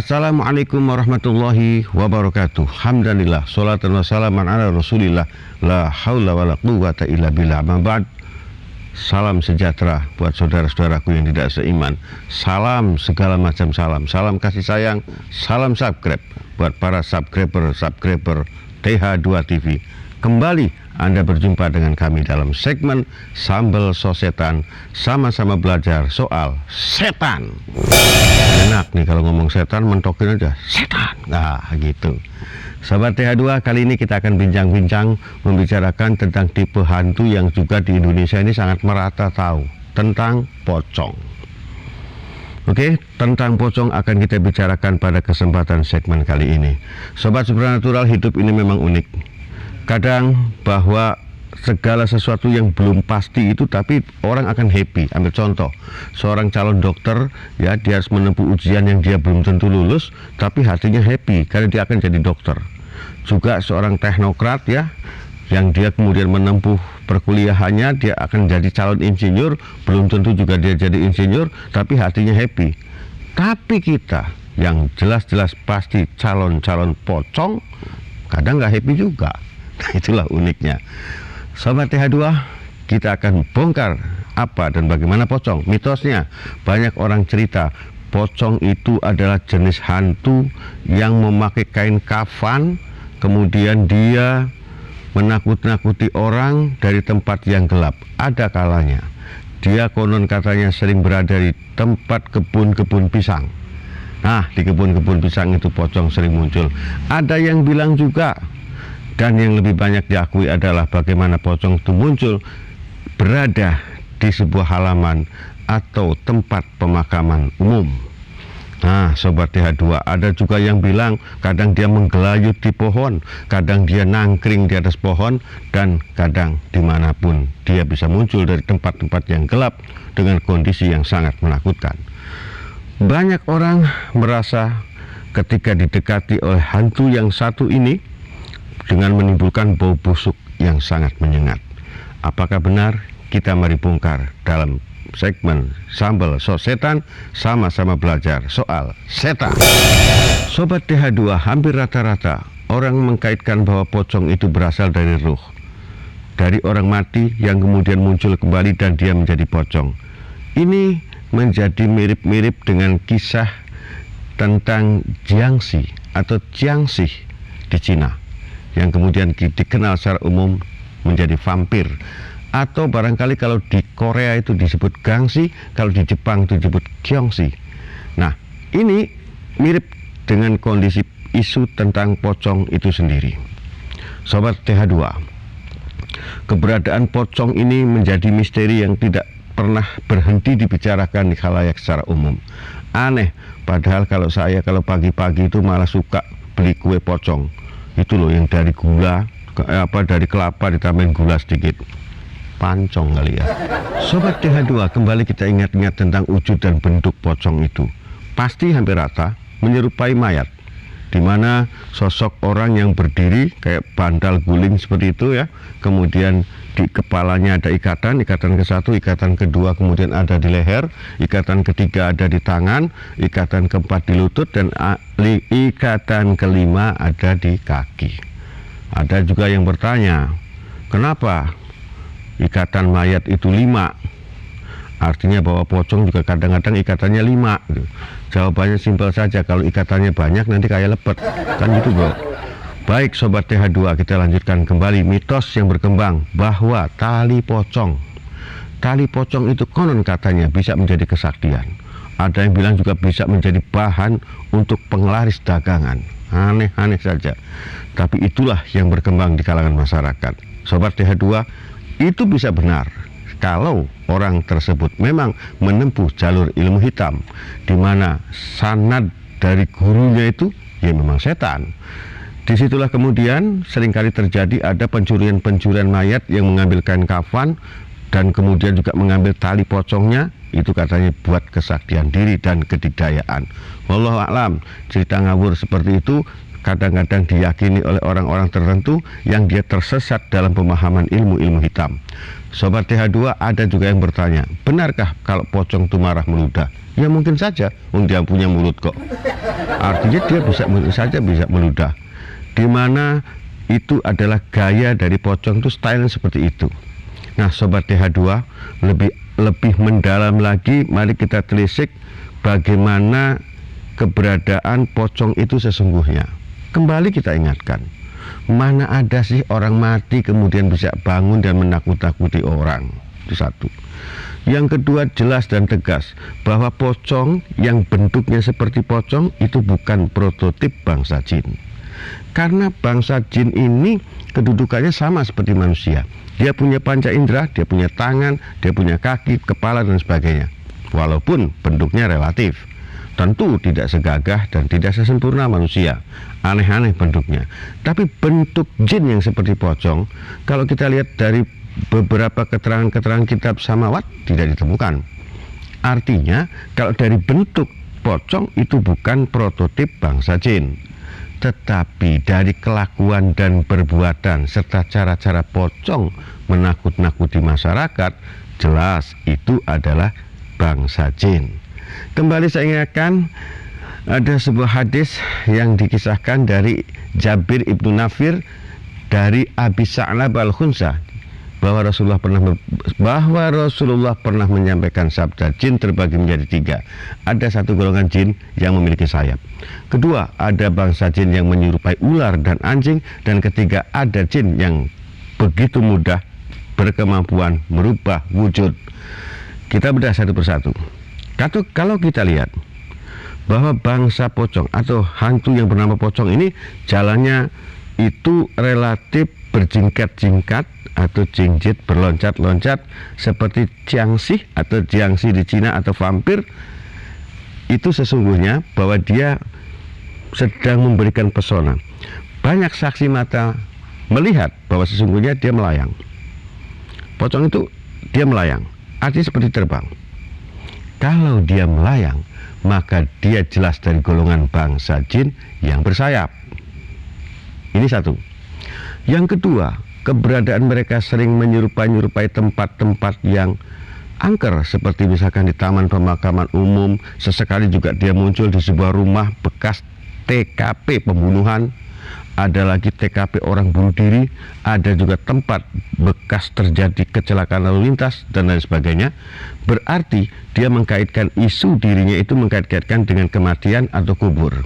Assalamualaikum warahmatullahi wabarakatuh. Hamdanillah, sholatan wa salaman ala rasulillah, la haula wa la quwata illa billah. Amma ba'd. Salam sejahtera buat saudara-saudaraku yang tidak seiman. Salam segala macam salam. Salam kasih sayang, salam subscribe buat para subscriber TH2 TV. Kembali Anda berjumpa dengan kami dalam segmen Sambal Sosetan, sama-sama belajar soal setan. Enak nih kalau ngomong setan, mentokin aja setan. Nah gitu. Sahabat TH2, kali ini kita akan bincang-bincang membicarakan tentang tipe hantu yang juga di Indonesia ini sangat merata tahu, tentang pocong. Oke, tentang pocong akan kita bicarakan pada kesempatan segmen kali ini. Sobat Supranatural, hidup ini memang unik. Kadang bahwa segala sesuatu yang belum pasti itu, tapi orang akan happy. Ambil contoh, seorang calon dokter, ya, dia harus menempuh ujian yang dia belum tentu lulus, tapi hatinya happy karena dia akan jadi dokter. Juga seorang teknokrat, ya, yang dia kemudian menempuh perkuliahannya, dia akan jadi calon insinyur, belum tentu juga dia jadi insinyur, tapi hatinya happy. Tapi kita yang jelas-jelas pasti calon-calon pocong, kadang nggak happy juga. Nah, itulah uniknya. Sobat TH2, kita akan bongkar apa dan bagaimana pocong. Mitosnya, banyak orang cerita pocong itu adalah jenis hantu yang memakai kain kafan, kemudian dia menakut-nakuti orang dari tempat yang gelap. Ada kalanya dia konon katanya sering berada di tempat kebun-kebun pisang. Nah, di kebun-kebun pisang itu pocong sering muncul. Ada yang bilang juga, dan yang lebih banyak diakui adalah bagaimana pocong itu muncul berada di sebuah halaman atau tempat pemakaman umum. Nah, Sobat TH2, ada juga yang bilang kadang dia menggelayut di pohon, kadang dia nangkring di atas pohon, dan kadang dimanapun dia bisa muncul dari tempat-tempat yang gelap dengan kondisi yang sangat menakutkan. Banyak orang merasa ketika didekati oleh hantu yang satu ini dengan menimbulkan bau busuk yang sangat menyengat. Apakah benar? Kita mari bongkar dalam segmen Sambal Sosetan, sama-sama belajar soal setan. Sobat TH2, hampir rata-rata orang mengkaitkan bahwa pocong itu berasal dari ruh, dari orang mati yang kemudian muncul kembali dan dia menjadi pocong. Ini menjadi mirip-mirip dengan kisah tentang Jiangxi atau Jiangxi di Cina, yang kemudian dikenal secara umum menjadi vampir. Atau barangkali kalau di Korea itu disebut gangsi, kalau di Jepang itu disebut gyeongsi. Nah, ini mirip dengan kondisi isu tentang pocong itu sendiri. Sobat TH2, keberadaan pocong ini menjadi misteri yang tidak pernah berhenti dibicarakan di khalayak secara umum. Aneh, padahal kalau pagi-pagi itu malah suka beli kue pocong. Itu loh yang dari gula, dari kelapa ditambahin gula sedikit. Pancong kali ya. Sobat TH2, kembali kita ingat-ingat tentang wujud dan bentuk pocong itu. Pasti hampir rata menyerupai mayat, di mana sosok orang yang berdiri kayak bantal guling seperti itu, ya. Kemudian di kepalanya ada ikatan ke satu, ikatan kedua kemudian ada di leher, ikatan ketiga ada di tangan, ikatan keempat di lutut, dan ikatan kelima ada di kaki. Ada juga yang bertanya, kenapa ikatan mayat itu 5? Artinya bahwa pocong juga kadang-kadang ikatannya 5 gitu. Jawabannya simpel saja, kalau ikatannya banyak nanti kayak lepet, kan gitu bro. Baik Sobat TH2, kita lanjutkan kembali mitos yang berkembang bahwa tali pocong itu konon katanya bisa menjadi kesaktian. Ada yang bilang juga bisa menjadi bahan untuk penglaris dagangan. Aneh-aneh saja, tapi itulah yang berkembang di kalangan masyarakat. Sobat TH2, itu bisa benar kalau orang tersebut memang menempuh jalur ilmu hitam, di mana sanad dari gurunya itu ya memang setan. Disitulah kemudian seringkali terjadi ada pencurian mayat yang mengambil kain kafan dan kemudian juga mengambil tali pocongnya, itu katanya buat kesaktian diri dan kedikdayaan. Wallahu a'lam, cerita ngawur seperti itu kadang-kadang diyakini oleh orang-orang tertentu yang dia tersesat dalam pemahaman ilmu-ilmu hitam. Sobat TH2, ada juga yang bertanya, benarkah kalau pocong itu marah meludah? Ya mungkin saja, dia punya mulut kok. Artinya dia mungkin saja bisa meludah. Dimana itu adalah gaya dari pocong, itu style seperti itu. Nah Sobat TH2, lebih mendalam lagi, mari kita telisik bagaimana keberadaan pocong itu sesungguhnya. Kembali kita ingatkan, mana ada sih orang mati kemudian bisa bangun dan menakut-nakuti orang? Itu satu. Yang kedua, jelas dan tegas bahwa pocong yang bentuknya seperti pocong itu bukan prototip bangsa jin. Karena bangsa jin ini kedudukannya sama seperti manusia. Dia punya panca indera, dia punya tangan, dia punya kaki, kepala dan sebagainya. Walaupun bentuknya relatif, tentu tidak segagah dan tidak sesempurna manusia, aneh-aneh bentuknya. Tapi bentuk jin yang seperti pocong, kalau kita lihat dari beberapa keterangan-keterangan kitab samawat, tidak ditemukan. Artinya kalau dari bentuk pocong itu bukan prototip bangsa jin, tetapi dari kelakuan dan perbuatan serta cara-cara pocong menakut-nakuti masyarakat, jelas itu adalah bangsa jin. Kembali saya ingatkan, ada sebuah hadis yang dikisahkan dari Jabir ibnu Nafir dari Abi Sa'lab al-Khunsa, bahwa Rasulullah pernah menyampaikan sabda, jin terbagi menjadi 3. Ada satu golongan jin yang memiliki sayap. Kedua, ada bangsa jin yang menyerupai ular dan anjing. Dan ketiga, ada jin yang begitu mudah berkemampuan merubah wujud. Kita bedah satu persatu. Kalau kita lihat bahwa bangsa pocong atau hantu yang bernama pocong ini jalannya itu relatif berjingkat-jingkat atau jingjit, berloncat-loncat seperti jiangxi atau jiangxi di Cina atau vampir, itu sesungguhnya bahwa dia sedang memberikan pesona. Banyak saksi mata melihat bahwa sesungguhnya dia melayang. Pocong itu dia melayang, artinya seperti terbang. Kalau dia melayang, maka dia jelas dari golongan bangsa jin yang bersayap. Ini satu. Yang kedua, keberadaan mereka sering menyerupai tempat-tempat yang angker, seperti misalkan di taman pemakaman umum. Sesekali juga dia muncul di sebuah rumah bekas TKP pembunuhan. Ada lagi TKP orang bunuh diri, ada juga tempat bekas terjadi kecelakaan lalu lintas dan lain sebagainya. Berarti dia mengkaitkan isu dirinya itu mengkaitkan dengan kematian atau kubur.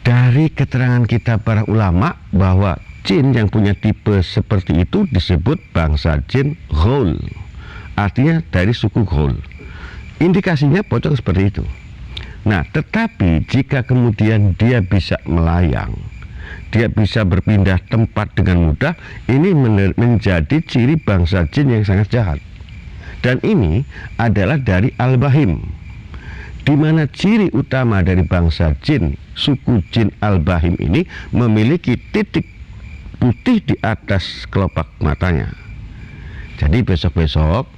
Dari keterangan kita para ulama bahwa jin yang punya tipe seperti itu disebut bangsa jin Ghul, artinya dari suku Ghul. Indikasinya pocong seperti itu. Nah, tetapi jika kemudian dia bisa melayang, dia bisa berpindah tempat dengan mudah, ini menjadi ciri bangsa jin yang sangat jahat. Dan ini adalah dari Al-Bahim, di mana ciri utama dari bangsa jin, suku jin Al-Bahim ini memiliki titik putih di atas kelopak matanya. Jadi besok-besok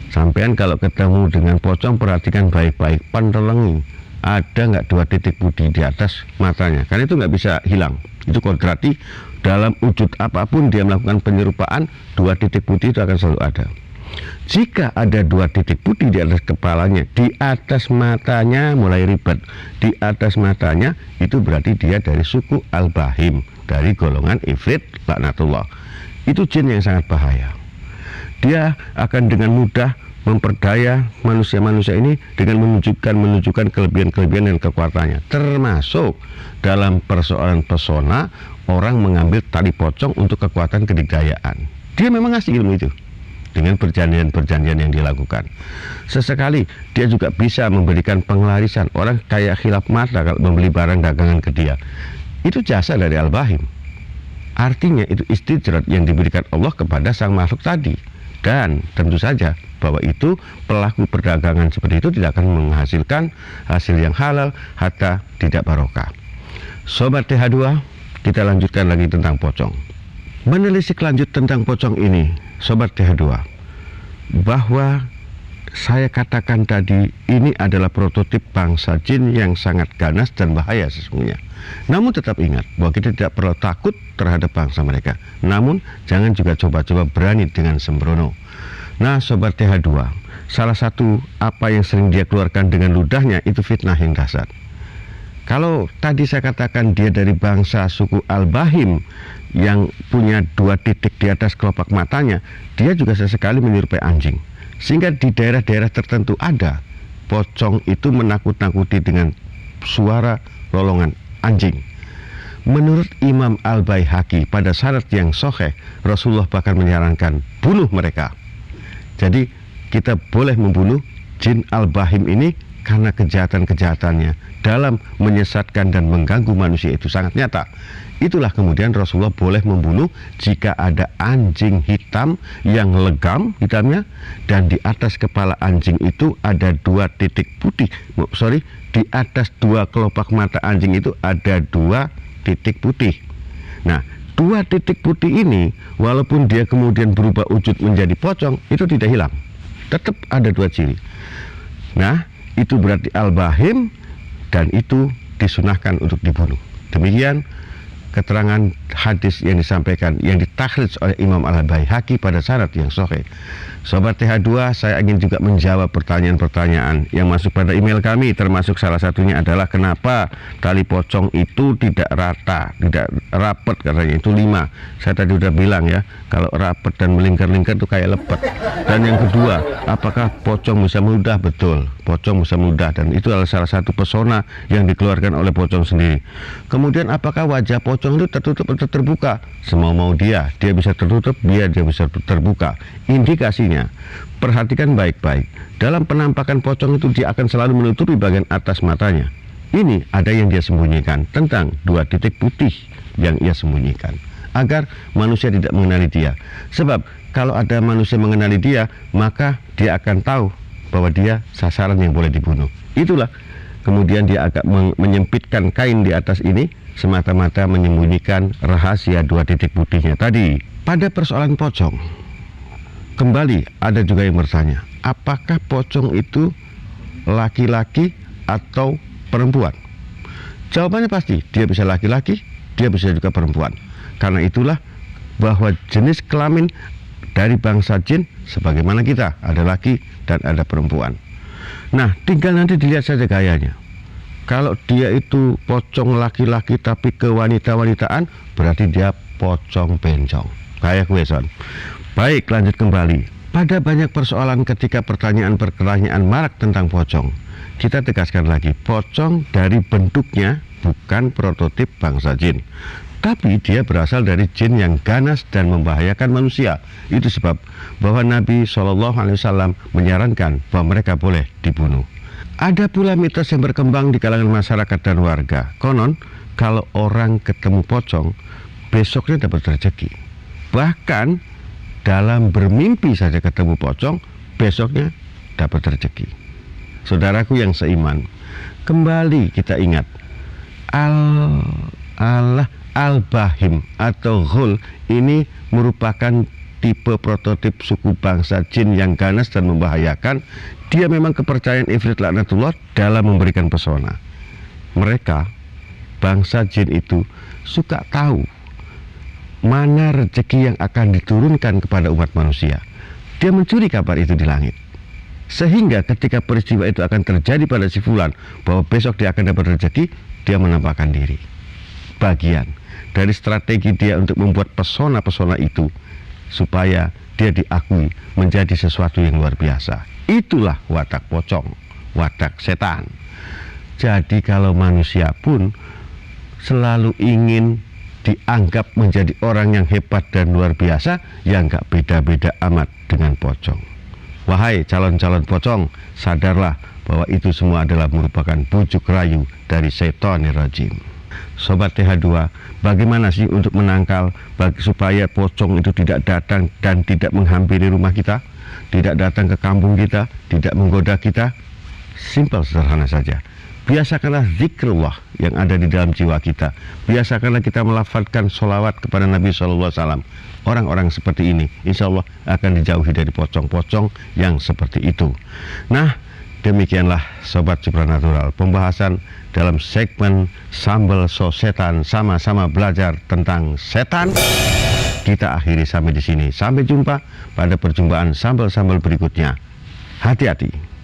sampean kalau ketemu dengan pocong, perhatikan baik-baik, pantelengi, ada nggak 2 titik putih di atas matanya, karena itu nggak bisa hilang. Itu kodrati, dalam wujud apapun dia melakukan penyerupaan, 2 titik putih itu akan selalu ada. Jika ada 2 titik putih di atas kepalanya, di atas matanya mulai ribet, di atas matanya, itu berarti dia dari suku Al-Bahim, dari golongan Ifrit laknatullah. Itu jin yang sangat bahaya. Dia akan dengan mudah memperdaya manusia-manusia ini dengan menunjukkan kelebihan-kelebihan dan kekuatannya, termasuk dalam persoalan pesona. Orang mengambil tali pocong untuk kekuatan kedikdayaan. Dia memang ngasih ilmu itu dengan perjanjian-perjanjian yang dilakukan. Sesekali dia juga bisa memberikan pengelarisan. Orang kayak khilaf mata kalau membeli barang dagangan ke dia, itu jasa dari Al-Bahim. Artinya itu istijrat yang diberikan Allah kepada sang makhluk tadi. Dan tentu saja bahwa itu pelaku perdagangan seperti itu tidak akan menghasilkan hasil yang halal hatta tidak barokah. Sobat TH2, kita lanjutkan lagi tentang pocong. Menelisik lanjut tentang pocong ini, Sobat TH2, bahwa saya katakan tadi, ini adalah prototip bangsa jin yang sangat ganas dan bahaya sesungguhnya. Namun tetap ingat bahwa kita tidak perlu takut terhadap bangsa mereka. Namun jangan juga coba-coba berani dengan sembrono. Nah Sobat TH2, salah satu apa yang sering dia keluarkan dengan ludahnya itu fitnah yang dahsyat. Kalau tadi saya katakan dia dari bangsa suku Al-Bahim yang punya 2 titik di atas kelopak matanya, dia juga sesekali menyerupai anjing. Sehingga di daerah-daerah tertentu ada pocong itu menakut-nakuti dengan suara lolongan anjing. Menurut Imam Al-Baihaqi pada syarat yang sahih, Rasulullah bahkan menyarankan bunuh mereka. Jadi kita boleh membunuh jin Al-Bahim ini karena kejahatan-kejahatannya dalam menyesatkan dan mengganggu manusia itu sangat nyata. Itulah kemudian Rasulullah boleh membunuh jika ada anjing hitam yang legam hitamnya, dan di atas kepala anjing itu ada 2 titik putih. Di atas 2 kelopak mata anjing itu ada 2 titik putih. Nah, 2 titik putih ini walaupun dia kemudian berubah wujud menjadi pocong, itu tidak hilang. Tetap ada 2 ciri. Nah, itu berarti Al-Bahim dan itu disunahkan untuk dibunuh. Demikian keterangan hadis yang disampaikan, yang ditakhrij oleh Imam Al-Baihaqi pada syarat yang sahih. Sobat TH2, saya ingin juga menjawab pertanyaan-pertanyaan yang masuk pada email kami, termasuk salah satunya adalah kenapa tali pocong itu tidak rata, tidak rapat, katanya itu 5. Saya tadi udah bilang ya, kalau rapat dan melingkar-lingkar itu kayak lepet. Dan yang kedua, apakah pocong bisa meludah? Betul, pocong bisa meludah, dan itu adalah salah satu pesona yang dikeluarkan oleh pocong sendiri. Kemudian apakah wajah pocong itu tertutup atau terbuka? Semau-mau dia bisa tertutup, dia bisa terbuka. Indikasinya, perhatikan baik-baik. Dalam penampakan pocong itu dia akan selalu menutupi bagian atas matanya. Ini ada yang dia sembunyikan tentang 2 titik putih yang ia sembunyikan, agar manusia tidak mengenali dia. Sebab kalau ada manusia mengenali dia, maka dia akan tahu bahwa dia sasaran yang boleh dibunuh. Itulah kemudian dia agak menyempitkan kain di atas ini, semata-mata menyembunyikan rahasia 2 titik putihnya tadi. Pada persoalan pocong, kembali ada juga yang bertanya, apakah pocong itu laki-laki atau perempuan? Jawabannya pasti, dia bisa laki-laki, dia bisa juga perempuan. Karena itulah bahwa jenis kelamin dari bangsa jin sebagaimana kita, ada laki dan ada perempuan. Nah, tinggal nanti dilihat saja gayanya. Kalau dia itu pocong laki-laki tapi kewanita-wanitaan, berarti dia pocong bencong, kayak gue son. Baik, lanjut kembali. Pada banyak persoalan ketika pertanyaan-pertanyaan marak tentang pocong, kita tegaskan lagi, pocong dari bentuknya bukan prototip bangsa jin, tapi dia berasal dari jin yang ganas dan membahayakan manusia. Itu sebab bahwa Nabi SAW menyarankan bahwa mereka boleh dibunuh. Ada pula mitos yang berkembang di kalangan masyarakat dan warga. Konon, kalau orang ketemu pocong, besoknya dapat rezeki. Bahkan dalam bermimpi saja ketemu pocong, besoknya dapat rezeki. Saudaraku yang seiman, kembali kita ingat, Al-Bahim atau Ghul ini merupakan tipe prototip suku bangsa jin yang ganas dan membahayakan. Dia memang kepercayaan Ifrit laknatullah dalam memberikan pesona. Mereka, bangsa jin itu, suka tahu mana rezeki yang akan diturunkan kepada umat manusia. Dia mencuri kabar itu di langit, sehingga ketika peristiwa itu akan terjadi pada si fulan, bahwa besok dia akan dapat rezeki, dia menampakkan diri. Bagian dari strategi dia untuk membuat pesona-pesona itu, supaya dia diakui menjadi sesuatu yang luar biasa. Itulah watak pocong, watak setan. Jadi kalau manusia pun selalu ingin dianggap menjadi orang yang hebat dan luar biasa, ya nggak beda-beda amat dengan pocong. Wahai calon-calon pocong, sadarlah bahwa itu semua adalah merupakan bujuk rayu dari setanir rajim. Sobat TH2, bagaimana sih untuk menangkal supaya pocong itu tidak datang dan tidak menghampiri rumah kita, tidak datang ke kampung kita, tidak menggoda kita? Simpel, sederhana saja. Biasakanlah zikrullah yang ada di dalam jiwa kita. Biasakanlah kita melafazkan sholawat kepada Nabi SAW. Orang-orang seperti ini insya Allah akan dijauhi dari pocong-pocong yang seperti itu. Nah, demikianlah Sobat Supranatural, pembahasan dalam segmen Sambal So Setan, sama-sama belajar tentang setan. Kita akhiri sampai di sini. Sampai jumpa pada perjumpaan sambal-sambal berikutnya. Hati-hati.